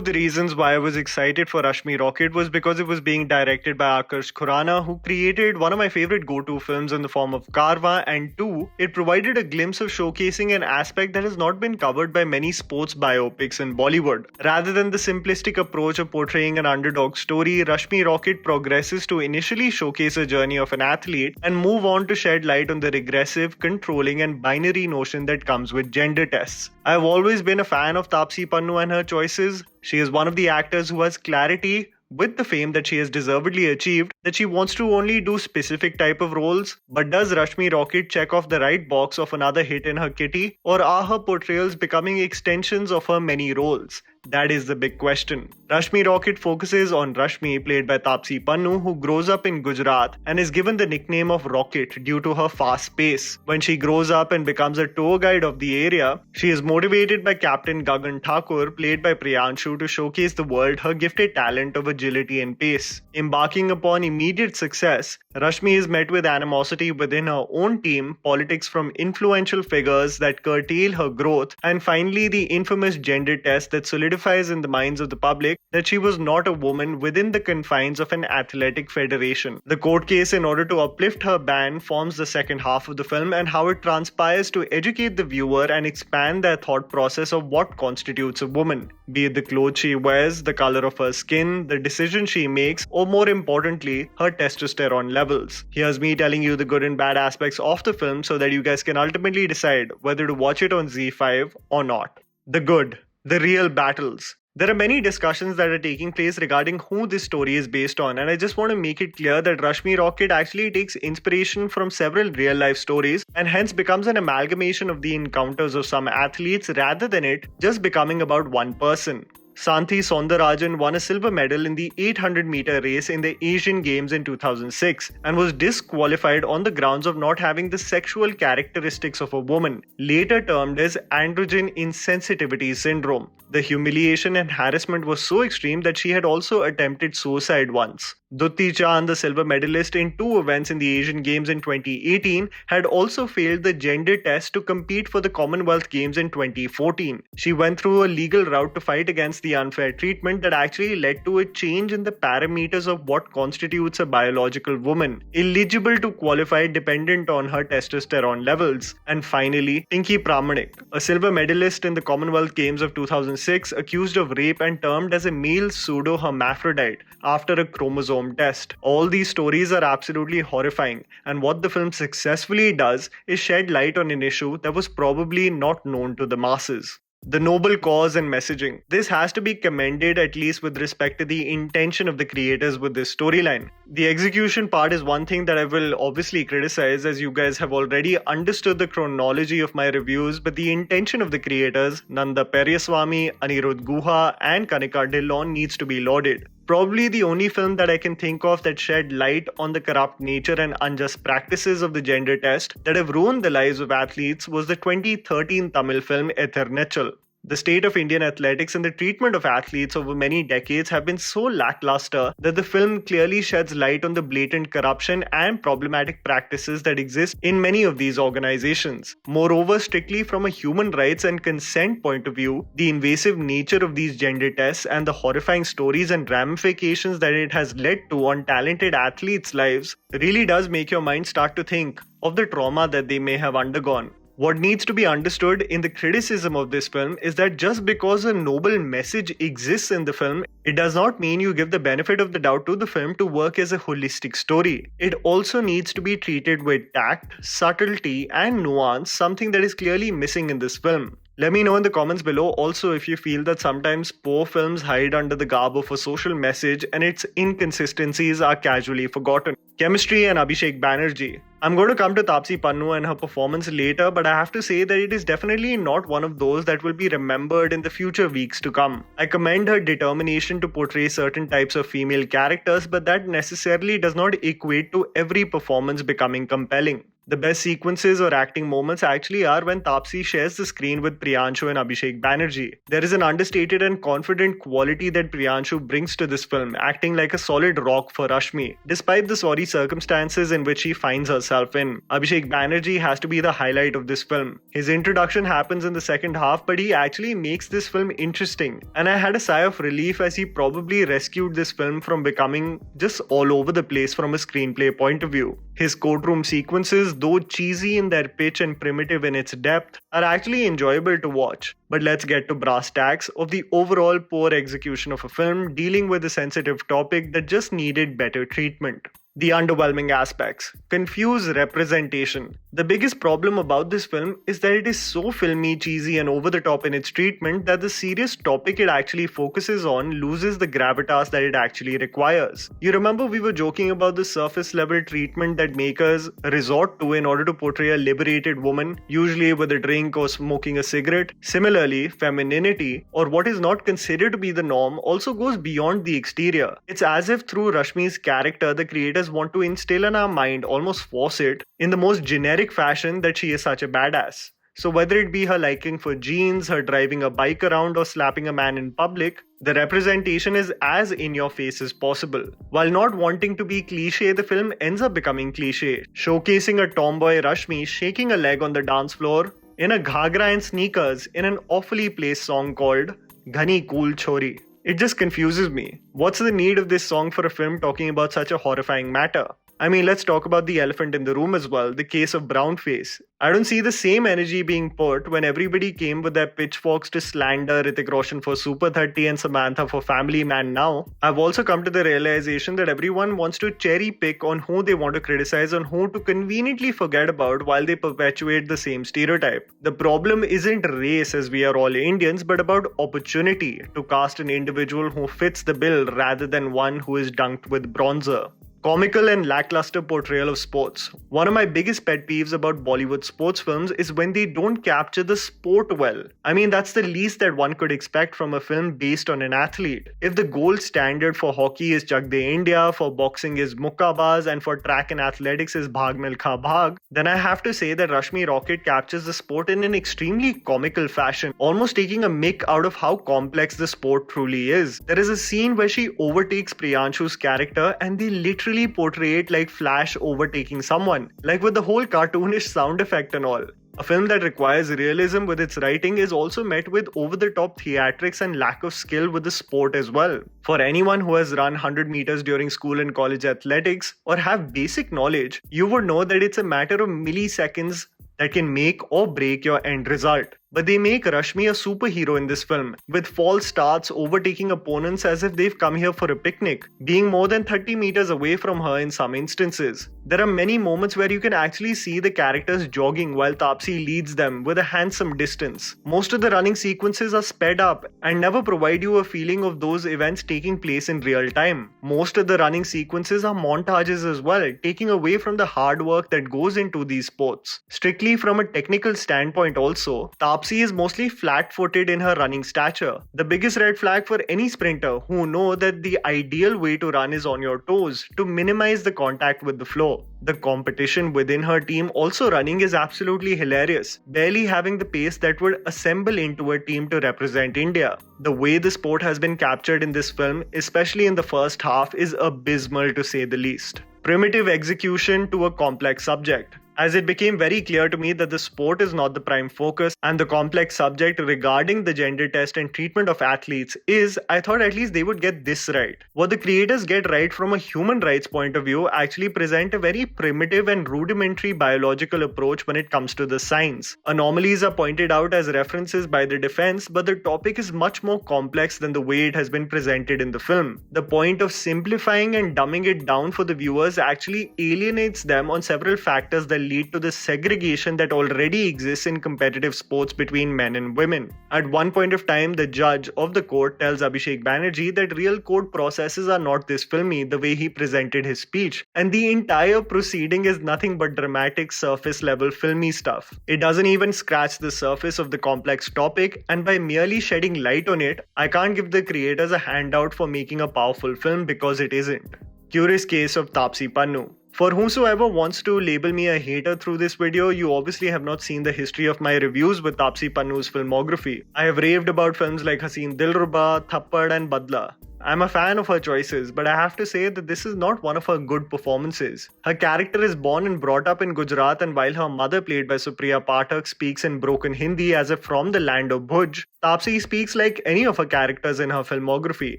of the reasons why I was excited for Rashmi Rocket was because it was being directed by Akash Khurana, who created one of my favorite go-to films in the form of Karva, and two, it provided a glimpse of showcasing an aspect that has not been covered by many sports biopics in Bollywood. Rather than the simplistic approach of portraying an underdog story, Rashmi Rocket progresses to initially showcase a journey of an athlete and move on to shed light on the regressive, controlling and binary notion that comes with gender tests. I have always been a fan of Taapsee Pannu and her choices. She is one of the actors who has clarity with the fame that she has deservedly achieved, that she wants to only do specific type of roles. But does Rashmi Rocket check off the right box of another hit in her kitty, or are her portrayals becoming extensions of her many roles? That is the big question. Rashmi Rocket focuses on Rashmi, played by Taapsee Pannu, who grows up in Gujarat and is given the nickname of Rocket due to her fast pace. When she grows up and becomes a tour guide of the area, she is motivated by Captain Gagan Thakur, played by Priyanshu, to showcase the world her gifted talent of agility and pace. Embarking upon immediate success, Rashmi is met with animosity within her own team, politics from influential figures that curtail her growth, and finally the infamous gender test that solidifies in the minds of the public that she was not a woman within the confines of an athletic federation. The court case in order to uplift her ban forms the second half of the film, and how it transpires to educate the viewer and expand their thought process of what constitutes a woman, be it the clothes she wears, the color of her skin, the decision she makes, or more importantly, her testosterone levels. Here's me telling you the good and bad aspects of the film so that you guys can ultimately decide whether to watch it on ZEE5 or not. The good. The real battles. There are many discussions that are taking place regarding who this story is based on, and I just want to make it clear that Rashmi Rocket actually takes inspiration from several real life stories and hence becomes an amalgamation of the encounters of some athletes rather than it just becoming about one person. Santhi Soundarajan won a silver medal in the 800-meter race in the Asian Games in 2006 and was disqualified on the grounds of not having the sexual characteristics of a woman, later termed as androgen insensitivity syndrome. The humiliation and harassment was so extreme that she had also attempted suicide once. Dutti Chand, the silver medalist in two events in the Asian Games in 2018, had also failed the gender test to compete for the Commonwealth Games in 2014. She went through a legal route to fight against the unfair treatment that actually led to a change in the parameters of what constitutes a biological woman, eligible to qualify dependent on her testosterone levels. And finally, Pinky Pramanik, a silver medalist in the Commonwealth Games of 2006, accused of rape and termed as a male pseudo-hermaphrodite after a chromosome test. All these stories are absolutely horrifying, and what the film successfully does is shed light on an issue that was probably not known to the masses. The noble cause and messaging. This has to be commended, at least with respect to the intention of the creators with this storyline. The execution part is one thing that I will obviously criticize, as you guys have already understood the chronology of my reviews, but the intention of the creators, Nanda Peryaswamy, Anirudh Guha and Kanika Dillon, needs to be lauded. Probably the only film that I can think of that shed light on the corrupt nature and unjust practices of the gender test that have ruined the lives of athletes was the 2013 Tamil film ETHIR NEECHAL. The state of Indian athletics and the treatment of athletes over many decades have been so lackluster that the film clearly sheds light on the blatant corruption and problematic practices that exist in many of these organizations. Moreover, strictly from a human rights and consent point of view, the invasive nature of these gender tests and the horrifying stories and ramifications that it has led to on talented athletes' lives really does make your mind start to think of the trauma that they may have undergone. What needs to be understood in the criticism of this film is that just because a noble message exists in the film, it does not mean you give the benefit of the doubt to the film to work as a holistic story. It also needs to be treated with tact, subtlety, and nuance, something that is clearly missing in this film. Let me know in the comments below also if you feel that sometimes poor films hide under the garb of a social message and its inconsistencies are casually forgotten. Chemistry and ABHISHEK Banerjee. I'm going to come to Taapsee Pannu and her performance later, but I have to say that it is definitely not one of those that will be remembered in the future weeks to come. I commend her determination to portray certain types of female characters, but that necessarily does not equate to every performance becoming compelling. The best sequences or acting moments actually are when Taapsee shares the screen with Priyanshu and Abhishek Banerjee. There is an understated and confident quality that Priyanshu brings to this film, acting like a solid rock for Rashmi, despite the sorry circumstances in which she finds herself in. Abhishek Banerjee has to be the highlight of this film. His introduction happens in the second half, but he actually makes this film interesting, and I had a sigh of relief as he probably rescued this film from becoming just all over the place from a screenplay point of view. His courtroom sequences, though cheesy in their pitch and primitive in its depth, are actually enjoyable to watch. But let's get to brass tacks of the overall poor execution of a film dealing with a sensitive topic that just needed better treatment. The underwhelming aspects. Confused representation. The biggest problem about this film is that it is so filmy, cheesy, and over the top in its treatment that the serious topic it actually focuses on loses the gravitas that it actually requires. You remember we were joking about the surface level treatment that makers resort to in order to portray a liberated woman, usually with a drink or smoking a cigarette. Similarly, femininity, or what is not considered to be the norm, also goes beyond the exterior. It's as if through Rashmi's character, the creators want to instill in our mind, almost force it, in the most generic fashion that she is such a badass. So whether it be her liking for jeans, her driving a bike around, or slapping a man in public, the representation is as in your face as possible. While not wanting to be cliche, the film ends up becoming cliche, showcasing a tomboy Rashmi shaking a leg on the dance floor in a ghagra and sneakers in an awfully placed song called Ghani Cool Chori. It just confuses me. What's the need of this song for a film talking about such a horrifying matter? I mean, let's talk about the elephant in the room as well, the case of brownface. I don't see the same energy being put when everybody came with their pitchforks to slander Hrithik Roshan for Super 30 and Samantha for Family Man now. I've also come to the realization that everyone wants to cherry pick on who they want to criticize and who to conveniently forget about while they perpetuate the same stereotype. The problem isn't race, as we are all Indians, but about opportunity to cast an individual who fits the bill rather than one who is dunked with bronzer. Comical and lackluster portrayal of sports. One of my biggest pet peeves about Bollywood sports films is when they don't capture the sport well. I mean, that's the least that one could expect from a film based on an athlete. If the gold standard for hockey is Chak De India, for boxing is Mukkabaz, and for track and athletics is Bhag Milkha Bhag, then I have to say that Rashmi Rocket captures the sport in an extremely comical fashion, almost taking a mick out of how complex the sport truly is. There is a scene where she overtakes Priyanshu's character and they literally portray it like Flash overtaking someone, like with the whole cartoonish sound effect and all. A film that requires realism with its writing is also met with over-the-top theatrics and lack of skill with the sport as well. For anyone who has run 100 meters during school and college athletics or have basic knowledge, you would know that it's a matter of milliseconds that can make or break your end result. But they make Rashmi a superhero in this film, with false starts overtaking opponents as if they've come here for a picnic, being more than 30 meters away from her in some instances. There are many moments where you can actually see the characters jogging while Taapsee leads them with a handsome distance. Most of the running sequences are sped up and never provide you a feeling of those events taking place in real time. Most of the running sequences are montages as well, taking away from the hard work that goes into these sports. Strictly from a technical standpoint also, Taapsee is mostly flat-footed in her running stature. The biggest red flag for any sprinter who know that the ideal way to run is on your toes to minimize the contact with the floor. The competition within her team also running is absolutely hilarious, barely having the pace that would assemble into a team to represent India. The way the sport has been captured in this film, especially in the first half, is abysmal to say the least. Primitive execution to a complex subject. As it became very clear to me that the sport is not the prime focus and the complex subject regarding the gender test and treatment of athletes is, I thought at least they would get this right. What the creators get right from a human rights point of view actually present a very primitive and rudimentary biological approach when it comes to the science. Anomalies are pointed out as references by the defense, but the topic is much more complex than the way it has been presented in the film. The point of simplifying and dumbing it down for the viewers actually alienates them on several factors that lead to the segregation that already exists in competitive sports between men and women. At one point of time, the judge of the court tells Abhishek Banerjee that real court processes are not this filmy the way he presented his speech, and the entire proceeding is nothing but dramatic surface level filmy stuff. It doesn't even scratch the surface of the complex topic, and by merely shedding light on it, I can't give the creators a handout for making a powerful film because it isn't. Curious case of Taapsee Pannu. For whosoever wants to label me a hater through this video, you obviously have not seen the history of my reviews with Taapsee Pannu's filmography. I have raved about films like Haseen Dilruba, Thappad and Badla. I'm a fan of her choices, but I have to say that this is not one of her good performances. Her character is born and brought up in Gujarat, and while her mother, played by Supriya Pathak, speaks in broken Hindi as if from the land of Bhuj, Taapsee speaks like any of her characters in her filmography.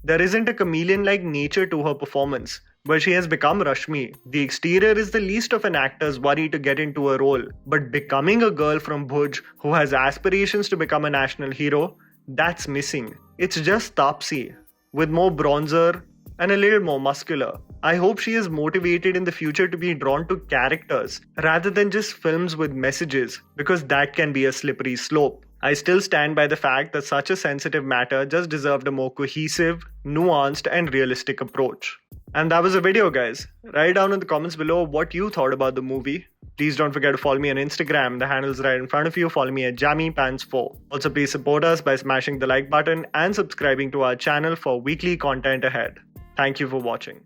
There isn't a chameleon-like nature to her performance. But she has become Rashmi. The exterior is the least of an actor's worry to get into a role. But becoming a girl from Bhuj who has aspirations to become a national hero, that's missing. It's just Taapsee, with more bronzer and a little more muscular. I hope she is motivated in the future to be drawn to characters rather than just films with messages, because that can be a slippery slope. I still stand by the fact that such a sensitive matter just deserved a more cohesive, nuanced and realistic approach. And that was the video, guys. Write down in the comments below what you thought about the movie. Please don't forget to follow me on Instagram. The handle's right in front of you. Follow me at JammyPants4. Also, please support us by smashing the like button and subscribing to our channel for weekly content ahead. Thank you for watching.